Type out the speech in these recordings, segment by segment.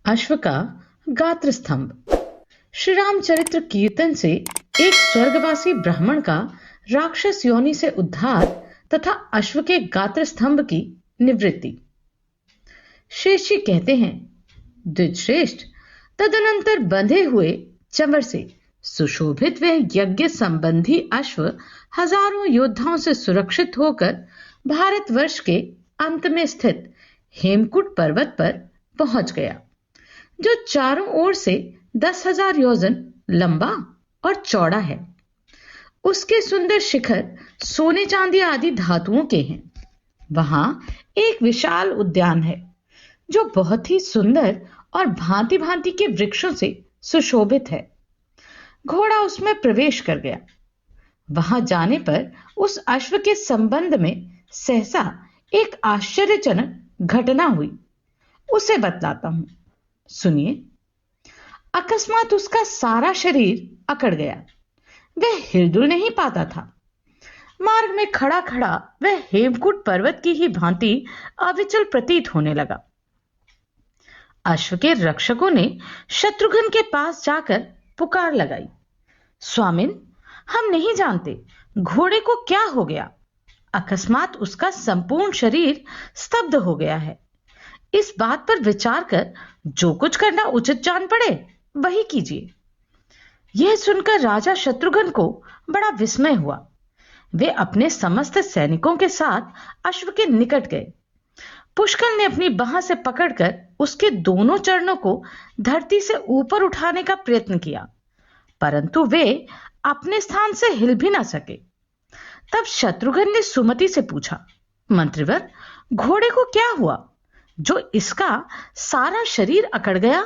अश्व का गात्र स्तंभ। श्री रामचरित्र कीर्तन से एक स्वर्गवासी ब्राह्मण का राक्षस योनि से उद्धार तथा अश्व के गात्र स्तंभ की निवृत्ति। शेष जी कहते हैं, द्विजश्रेष्ठ, तदनंतर बंधे हुए चंवर से सुशोभित व यज्ञ संबंधी अश्व हजारों योद्धाओं से सुरक्षित होकर भारतवर्ष के अंत में स्थित हेमकूट पर्वत पर पहुंच गया, जो चारों ओर से 10,000 योजन लंबा और चौड़ा है। उसके सुंदर शिखर सोने चांदी आदि धातुओं के हैं। वहां एक विशाल उद्यान है जो बहुत ही सुंदर और भांति भांति के वृक्षों से सुशोभित है। घोड़ा उसमें प्रवेश कर गया। वहां जाने पर उस अश्व के संबंध में सहसा एक आश्चर्यजनक घटना हुई। उसे बतलाता हूं, सुनिए। अकस्मात उसका सारा शरीर अकड़ गया। वह हिलडुल नहीं पाता था। मार्ग में खड़ा खड़ा वह हेमकूट पर्वत की ही भांति अविचल प्रतीत होने लगा। अश्व के रक्षकों ने शत्रुघ्न के पास जाकर पुकार लगाई, स्वामिन, हम नहीं जानते घोड़े को क्या हो गया। अकस्मात उसका संपूर्ण शरीर स्तब्ध हो गया है। इस बात पर विचार कर जो कुछ करना उचित जान पड़े वही कीजिए। यह सुनकर राजा शत्रुघ्न को बड़ा विस्मय हुआ। वे अपने समस्त सैनिकों के साथ अश्व के निकट गए। पुष्कल ने अपनी बाह से पकड़कर उसके दोनों चरणों को धरती से ऊपर उठाने का प्रयत्न किया, परंतु वे अपने स्थान से हिल भी ना सके। तब शत्रुघ्न ने सुमति से पूछा, मंत्रिवर, घोड़े को क्या हुआ जो इसका सारा शरीर अकड़ गया?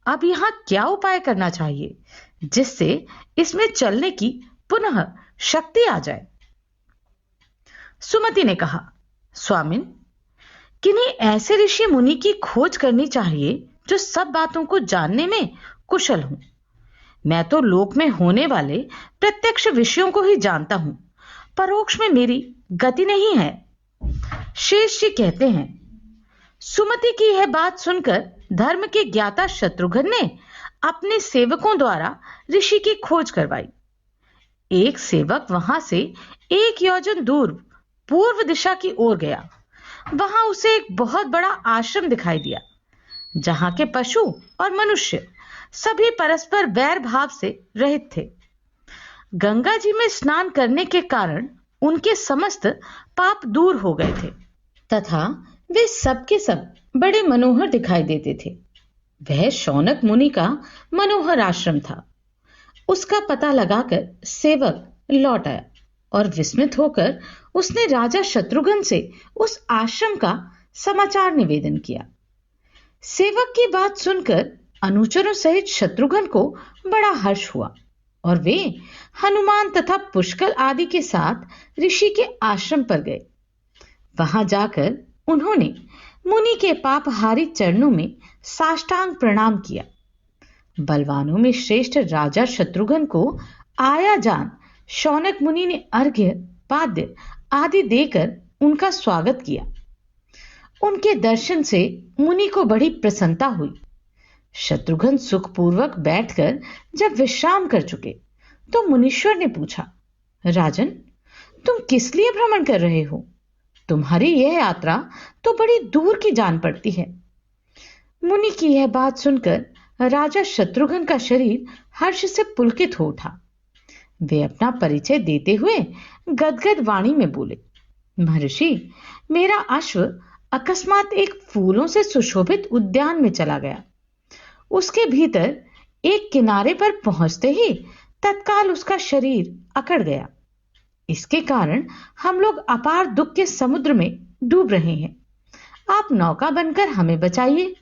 अब यहां क्या उपाय करना चाहिए जिससे इसमें चलने की पुनः शक्ति आ जाए? सुमति ने कहा, स्वामिन, किन्हीं ऐसे ऋषि मुनि की खोज करनी चाहिए जो सब बातों को जानने में कुशल हों। मैं तो लोक में होने वाले प्रत्यक्ष विषयों को ही जानता हूं, परोक्ष में मेरी गति नहीं है। शेष जी कहते हैं, सुमति की यह बात सुनकर धर्म के ज्ञाता शत्रुघ्न ने अपने सेवकों द्वारा ऋषि की खोज करवाई। एक सेवक वहां से 1 योजन दूर पूर्व दिशा की ओर गया। वहां उसे एक बहुत बड़ा आश्रम दिखाई दिया, जहां के पशु और मनुष्य सभी परस्पर वैर भाव से रहित थे। गंगा जी में स्नान करने के कारण उनके समस्त पाप दूर हो गए थे तथा वे सब के सब बड़े मनोहर दिखाई देते थे। वह शौनक मुनि का मनोहर आश्रम था। उसका पता लगाकर सेवक लौट आया और विस्मित होकर उसने राजा शत्रुघ्न से उस आश्रम का समाचार निवेदन किया। सेवक की बात सुनकर अनुचरों सहित शत्रुघ्न को बड़ा हर्ष हुआ और वे हनुमान तथा पुष्कल आदि के साथ ऋषि के आश्रम पर गए। वहां जाकर उन्होंने मुनि के पापहारी चरणों में साष्टांग प्रणाम किया। बलवानों में श्रेष्ठ राजा शत्रुघ्न को आया जान शौनक मुनि ने अर्घ्य, पाद्य आदि देकर उनका स्वागत किया। उनके दर्शन से मुनि को बड़ी प्रसन्नता हुई। शत्रुघ्न सुखपूर्वक बैठकर जब विश्राम कर चुके तो मुनीश्वर ने पूछा, राजन, तुम किस लिए भ्रमण कर रहे हो? तुम्हारी यह यात्रा तो बड़ी दूर की जान पड़ती है। मुनि की यह बात सुनकर राजा शत्रुघ्न का शरीर हर्ष से पुलकित हो उठा। वे अपना परिचय देते हुए गदगद वाणी में बोले, महर्षि, मेरा अश्व अकस्मात एक फूलों से सुशोभित उद्यान में चला गया। उसके भीतर एक किनारे पर पहुंचते ही तत्काल उसका शरीर अकड़ गया। इसके कारण हम लोग अपार दुख के समुद्र में डूब रहे हैं। आप नौका बनकर हमें बचाइए।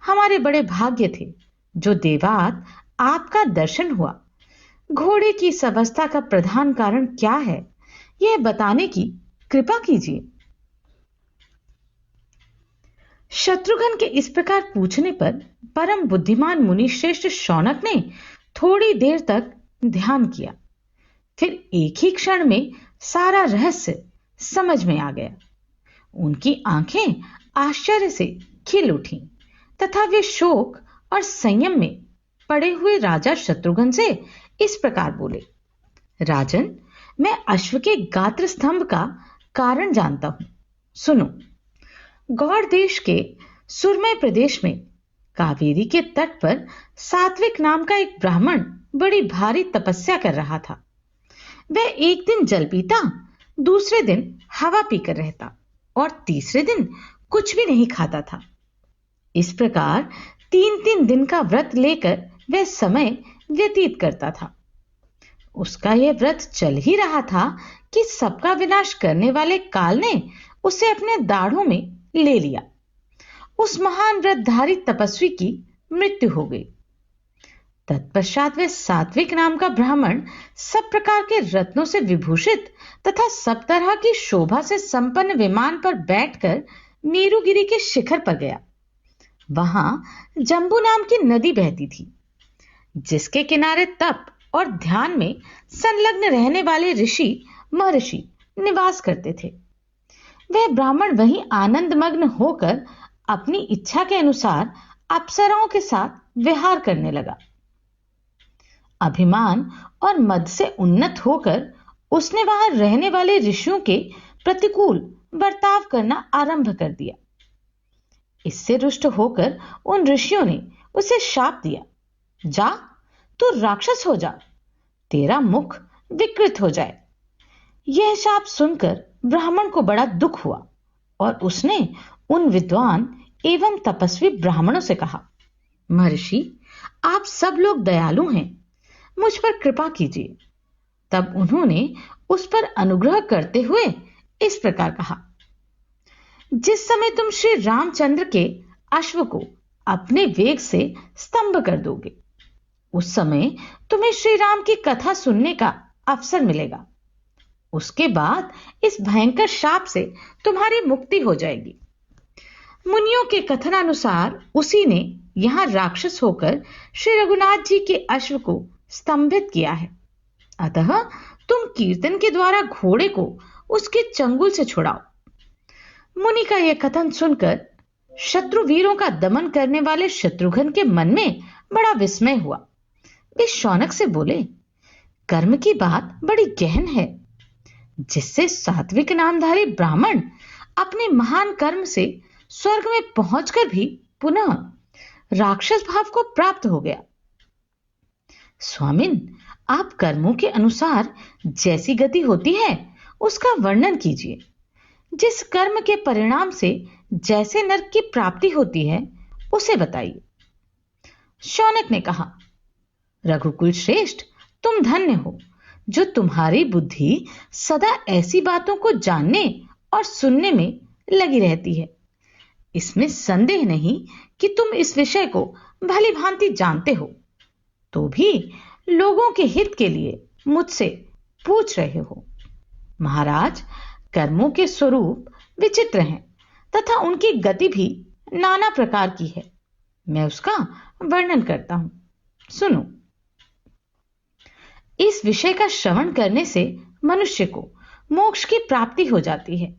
हमारे बड़े भाग्य थे जो देवात आपका दर्शन हुआ। घोड़े की इस अवस्था का प्रधान कारण क्या है, यह बताने की कृपा कीजिए। शत्रुघ्न के इस प्रकार पूछने पर परम बुद्धिमान मुनि श्रेष्ठ शौनक ने थोड़ी देर तक ध्यान किया। फिर एक ही क्षण में सारा रहस्य समझ में आ गया। उनकी आंखें आश्चर्य से खिल उठी तथा वे शोक और संयम में पड़े हुए राजा शत्रुघ्न से इस प्रकार बोले, राजन, मैं अश्व के गात्र स्तंभ का कारण जानता हूं। सुनो। गौड़ देश के सुरमय प्रदेश में कावेरी के तट पर सात्विक नाम का एक ब्राह्मण बड़ी भारी तपस्या कर रहा था। वह एक दिन जल पीता, दूसरे दिन हवा पीकर रहता और तीसरे दिन कुछ भी नहीं खाता था। इस प्रकार 3-3 दिन का व्रत लेकर वह समय व्यतीत करता था। उसका यह व्रत चल ही रहा था कि सबका विनाश करने वाले काल ने उसे अपने दाढ़ों में ले लिया। उस महान व्रतधारी तपस्वी की मृत्यु हो गई। तत्पश्चात वह सात्विक नाम का ब्राह्मण सब प्रकार के रत्नों से विभूषित तथा सब तरह की शोभा से संपन्न विमान पर बैठकर मेरुगिरी के शिखर पर गया। वहां जंबू नाम की नदी बहती थी, जिसके किनारे तप और ध्यान में संलग्न रहने वाले ऋषि महर्षि निवास करते थे। वह ब्राह्मण वहीं आनंद मग्न होकर अपनी इच्छा के अनुसार अप्सराओं के साथ विहार करने लगा। अभिमान और मद से उन्नत होकर उसने वहां रहने वाले ऋषियों के प्रतिकूल बर्ताव करना आरंभ कर दिया। इससे रुष्ट होकर उन ऋषियों ने उसे शाप दिया, जा, तू राक्षस हो जा, तेरा मुख विकृत हो जाए। यह शाप सुनकर ब्राह्मण को बड़ा दुख हुआ और उसने उन विद्वान एवं तपस्वी ब्राह्मणों से कहा, महर्षि, आप सब लोग दयालु हैं, मुझ पर कृपा कीजिए। तब उन्होंने उस पर अनुग्रह करते हुए इस प्रकार कहा, जिस समय तुम श्री रामचंद्र के अश्व को अपने वेग से स्तंभ कर दोगे, उस समय तुम्हें श्री राम की कथा सुनने का अवसर मिलेगा। उसके बाद इस भयंकर शाप से तुम्हारी मुक्ति हो जाएगी। मुनियों के कथनानुसार उसी ने यहां राक्षस होकर श्री रघुनाथ जी के अश्व को स्तंभित किया है। अतः तुम कीर्तन के द्वारा घोड़े को उसके चंगुल से छुड़ाओ। मुनि का यह कथन सुनकर शत्रु वीरों का दमन करने वाले शत्रुघ्न के मन में बड़ा विस्मय हुआ। वे शौनक से बोले, कर्म की बात बड़ी गहन है, जिससे सात्विक नामधारी ब्राह्मण अपने महान कर्म से स्वर्ग में पहुंचकर भी पुनः राक्षस भाव को प्राप्त हो गया। स्वामिन, आप कर्मों के अनुसार जैसी गति होती है उसका वर्णन कीजिए। जिस कर्म के परिणाम से जैसे नरक की प्राप्ति होती है उसे बताइए। शौनक ने कहा, रघुकुल श्रेष्ठ, तुम धन्य हो जो तुम्हारी बुद्धि सदा ऐसी बातों को जानने और सुनने में लगी रहती है। इसमें संदेह नहीं कि तुम इस विषय को भली भांति जानते हो, तो भी लोगों के हित के लिए मुझसे पूछ रहे हो। महाराज, कर्मों के स्वरूप विचित्र हैं तथा उनकी गति भी नाना प्रकार की है। मैं उसका वर्णन करता हूं, सुनो। इस विषय का श्रवण करने से मनुष्य को मोक्ष की प्राप्ति हो जाती है।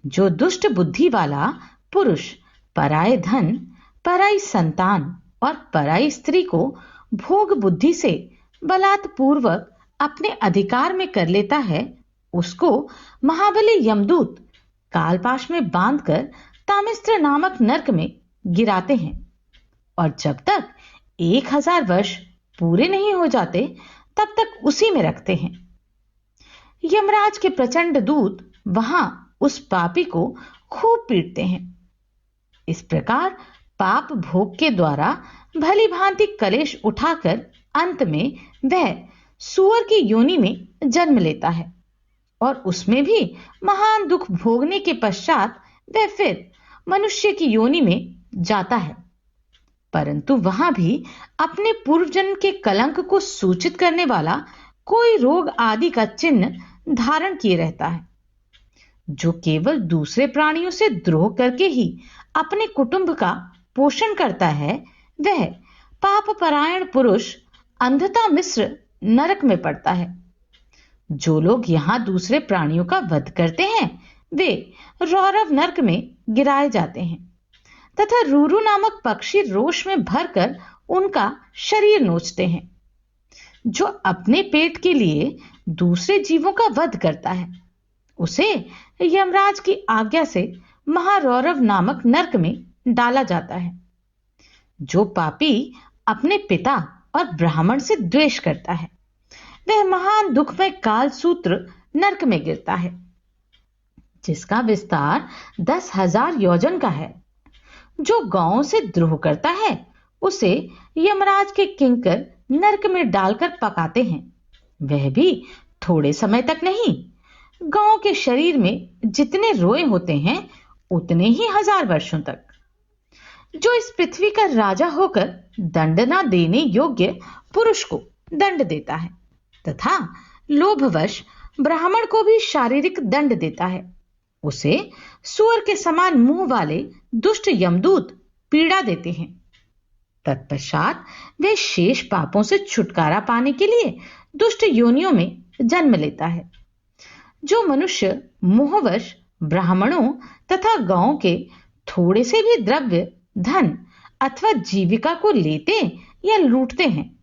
जो दुष्ट बुद्धि वाला पुरुष पराये धन, पराई संतान और पराई स्त्री को भोग बुद्धि से बलात्पूर्वक अपने अधिकार में कर लेता है, उसको महाबली यमदूत कालपाश में बांधकर तामिस्त्र नामक नरक में गिराते हैं और जब तक 1000 वर्ष पूरे नहीं हो जाते तब तक उसी में रखते हैं। यमराज के प्रचंड दूत वहां उस पापी को खूब पीटते हैं। इस प्रकार पाप भोग के द्वारा भली भांति कलेश उठाकर अंत में वह सूअर की योनि में जन्म लेता है और उसमें भी महान दुख भोगने के पश्चात वह फिर मनुष्य की योनि में जाता है, परंतु वहां भी अपने पूर्व जन्म के कलंक को सूचित करने वाला कोई रोग आदि का चिन्ह धारण किए रहता है। जो केवल दूसरे प्राणियों से द्रोह करके ही अपने कुटुंब का पोषण करता है, वह पाप परायण पुरुष अंधता मिश्र नरक में पड़ता है। जो लोग यहां दूसरे प्राणियों का वध करते हैं, वे रौरव नरक में गिराए जाते हैं तथा रूरू नामक पक्षी रोष में भरकर उनका शरीर नोचते हैं। जो अपने पेट के लिए दूसरे जीवों का वध करता है, उसे यमराज की आज्ञा से महारौरव नामक नरक में डाला जाता है। जो पापी अपने पिता और ब्राह्मण से द्वेष करता है, वह महान दुखमय कालसूत्र नरक में गिरता है, जिसका विस्तार 10,000 योजन का है। जो गांव से द्रोह करता है, उसे यमराज के किंकर नरक में डालकर पकाते हैं। वह भी थोड़े समय तक नहीं, गांव के शरीर में जितने रोए होते हैं उतने ही 1000 वर्षों तक। जो इस पृथ्वी का राजा होकर दंड न देने योग्य पुरुष को दंड देता है तथा लोभवश ब्राह्मण को भी शारीरिक दंड देता है, उसे सूअर के समान मुंह वाले दुष्ट यमदूत पीड़ा देते हैं। तत्पश्चात वे शेष पापों से छुटकारा पाने के लिए दुष्ट योनियों में जन्म लेता है। जो मनुष्य मोहवश ब्राह्मणों तथा गांव के थोड़े से भी द्रव्य, धन अथवा जीविका को लेते या लूटते हैं,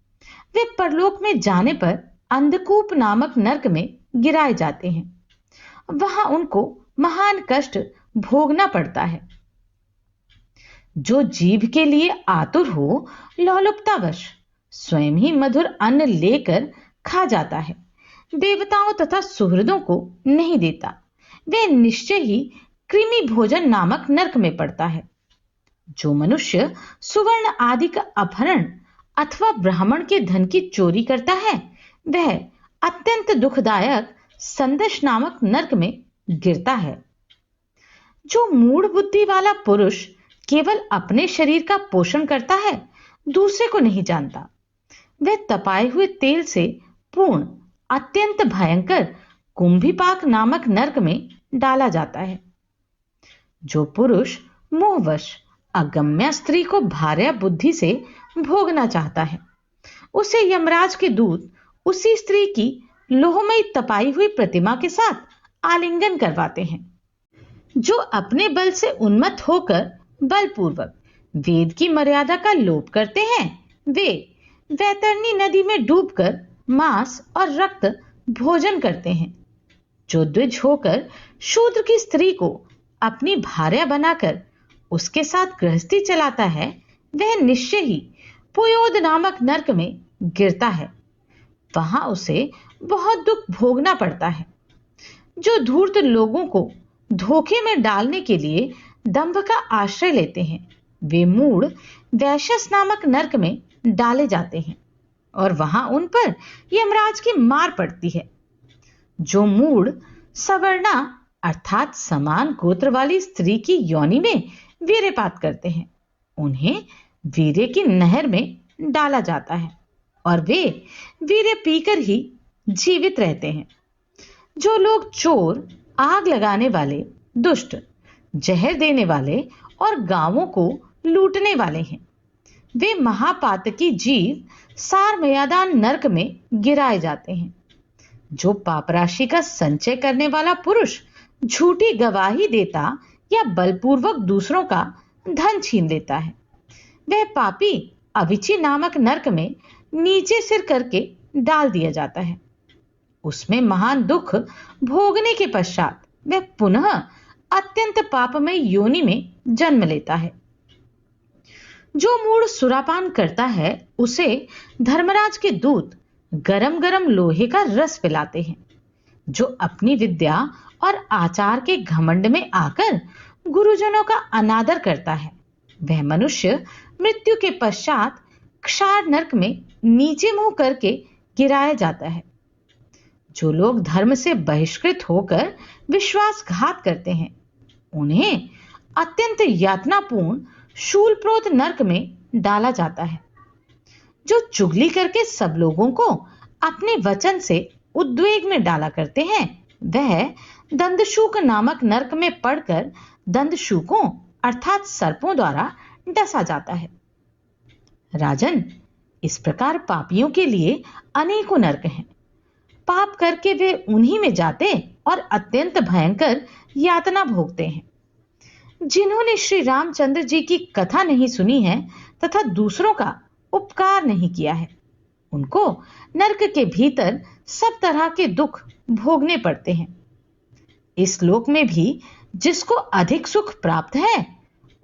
वे परलोक में जाने पर अंधकूप नामक नरक में गिराए जाते हैं। वहां उनको महान कष्ट भोगना पड़ता है। जो जीभ के लिए आतुर हो, लोलुपतावश स्वयं ही मधुर अन्न लेकर खा जाता है, देवताओं तथा सुहृदों को नहीं देता, वे निश्चय ही कृमि भोजन नामक नरक में पड़ता है। जो मनुष्य सुवर्ण आदि का अपहरण अथवा ब्राह्मण के धन की चोरी करता है, वह अत्यंत दुखदायक संदश नामक नरक में गिरता है। जो मूढ़ बुद्धि वाला पुरुष केवल अपने शरीर का पोषण करता है, दूसरे को नहीं जानता, वह तपाए हुए तेल से पूर्ण अत्यंत भयंकर कुंभीपाक नामक नरक में डाला जाता है। जो पुरुष मोहवश अगम्या स्त्री को भार्या बुद्धि से भोगना चाहता है, उसे यमराज के दूत उसी स्त्री की लोहमयी तपाई हुई प्रतिमा के साथ आलिंगन करवाते हैं। जो अपने बल से उन्मत्त होकर बलपूर्वक वेद की मर्यादा का लोप करते हैं, वे वैतरणी नदी में डूबकर मांस और रक्त भोजन करते हैं। जो द्विज होकर शूद्र की स्त्री को अपनी भार्या बनाकर उसके साथ गृहस्थी चलाता है, वह निश्चय ही पुयोद नामक नरक में गिरता है। वहां उसे बहुत दुख भोगना पड़ता है। जो धूर्त लोगों को धोखे में डालने के लिए दंभ का आश्रय लेते हैं, वे मूढ़ वैश्यस नामक नरक में डाले जाते हैं और वहां उन पर यमराज की मार पड़ती है। जो मूढ़ सवर्णा अर्थात समान गोत्र वाली स्त्री की योनि में वीर्यपात करते हैं, उन्हें वीर्य की नहर में डाला जाता है और वे वीर्य पीकर ही जीवित रहते हैं। जो लोग चोर, आग लगाने वाले, दुष्ट, जहर देने वाले और गांवों को लूटने वाले हैं, वे महापातकी जीव सार मयादान नरक में गिराए जाते हैं। जो पापराशि का संचय करने वाला पुरुष झूठी गवाही देता या बलपूर्वक दूसरों का धन छीन लेता है, वह पापी अविची नामक नरक में नीचे सिर करके डाल दिया जाता है। उसमें महान दुख भोगने के पश्चात वह पुनः अत्यंत पापमय योनि में जन्म लेता है। जो मूढ़ सुरापान करता है, उसे धर्मराज के दूत गरम गरम लोहे का रस पिलाते हैं। जो अपनी विद्या और आचार के घमंड में आकर गुरुजनों का अनादर करता है, वह मनुष्य मृत्यु के पश्चात क्षार नरक में नीचे मुंह करके गिराया जाता है। जो लोग धर्म से बहिष्कृत होकर विश्वासघात करते हैं, उन्हें अत्यंत यातनापूर्ण शूलप्रोत नरक में डाला जाता है। जो चुगली करके सब लोगों को अपने वचन से उद्वेग में डाला करते हैं, वह दंदशूक नामक नरक में पड़कर दंदशूकों अर्थात सर्पों द्वारा डसा जाता है। राजन, इस प्रकार पापियों के लिए अनेकों नरक हैं। पाप करके वे उन्हीं में जाते और अत्यंत भयंकर यातना भोगते हैं। जिन्होंने श्री रामचंद्र जी की कथा नहीं सुनी है तथा दूसरों का उपकार नहीं किया है, उनको नरक के भीतर सब तरह के दुख भोगने पड़ते हैं। इस लोक में भी जिसको अधिक सुख प्राप्त है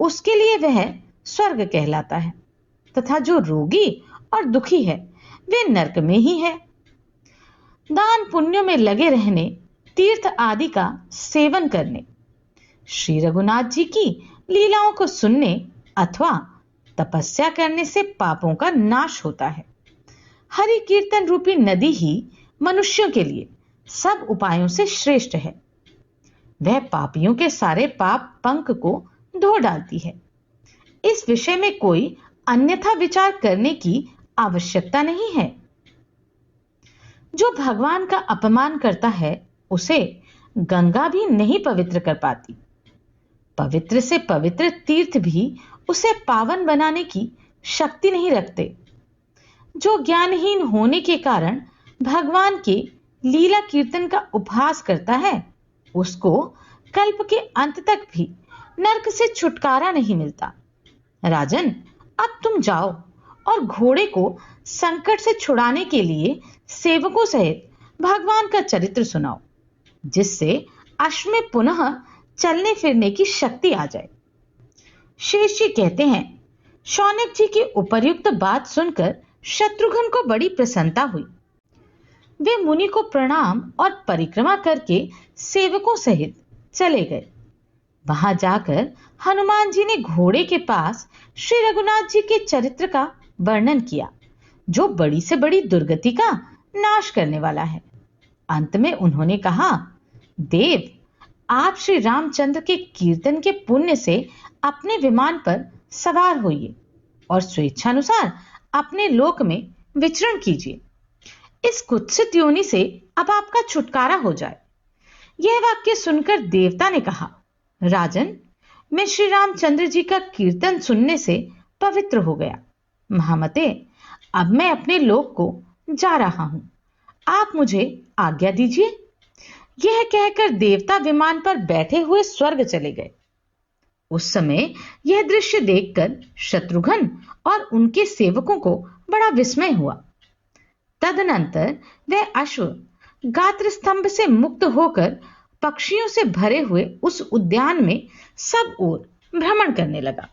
उसके लिए वह स्वर्ग कहलाता है, तथा जो रोगी और दुखी है वे नरक में ही है। दान पुण्यों में लगे रहने, तीर्थ आदि का सेवन करने, श्री रघुनाथ जी की लीलाओं को सुनने अथवा तपस्या करने से पापों का नाश होता है। हरि कीर्तन रूपी नदी ही मनुष्यों के लिए सब उपायों से श्रेष्ठ है। वह पापियों के सारे पाप पंक को धो डालती है। इस विषय में कोई अन्यथा विचार करने की आवश्यकता नहीं है। जो भगवान का अपमान करता है उसे गंगा भी नहीं पवित्र कर पाती। पवित्र से पवित्र तीर्थ भी उसे पावन बनाने की शक्ति नहीं रखते। जो ज्ञानहीन होने के कारण भगवान के लीला कीर्तन का उपहास करता है उसको कल्प के अंत तक भी नरक से छुटकारा नहीं मिलता। राजन, अब तुम जाओ और घोड़े को संकट से छुड़ाने के लिए सेवकों सहित भगवान का चरित्र सुनाओ, जिससे अश्व में पुनः चलने फिरने की शक्ति आ जाए। शेष जी कहते हैं, शौनक जी की उपर्युक्त बात सुनकर शत्रुघ्न को बड़ी प्रसन्नता हुई। वे मुनि को प्रणाम और परिक्रमा करके सेवकों सहित चले गए। वहां जाकर हनुमान जी ने घोड़े के पास श्री रघुनाथ जी के चरित्र का वर्णन किया, जो बड़ी से बड़ी दुर्गति का नाश करने वाला है। अंत में उन्होंने कहा, देव, आप श्री रामचंद्र के कीर्तन के पुण्य से अपने विमान पर सवार होइए और स्वेच्छानुसार अपने लोक में विचरण कीजिए। इस कुत्सित योनि से अब आपका छुटकारा हो जाए। यह वाक्य सुनकर देवता ने कहा, राजन, मैं श्री रामचंद्र जी का कीर्तन सुनने से पवित्र हो गया। महामते, अब मैं अपने लोक को जा रहा हूं। आप मुझे आज्ञा दीजिए। यह कहकर देवता विमान पर बैठे हुए स्वर्ग चले गए। उस समय यह दृश्य देखकर शत्रुघ्न और उनके सेवकों को बड़ा विस्मय हुआ। तदनंतर वह अश्व गात्र स्तंभ से मुक्त होकर पक्षियों से भरे हुए उस उद्यान में सब ओर भ्रमण करने लगा।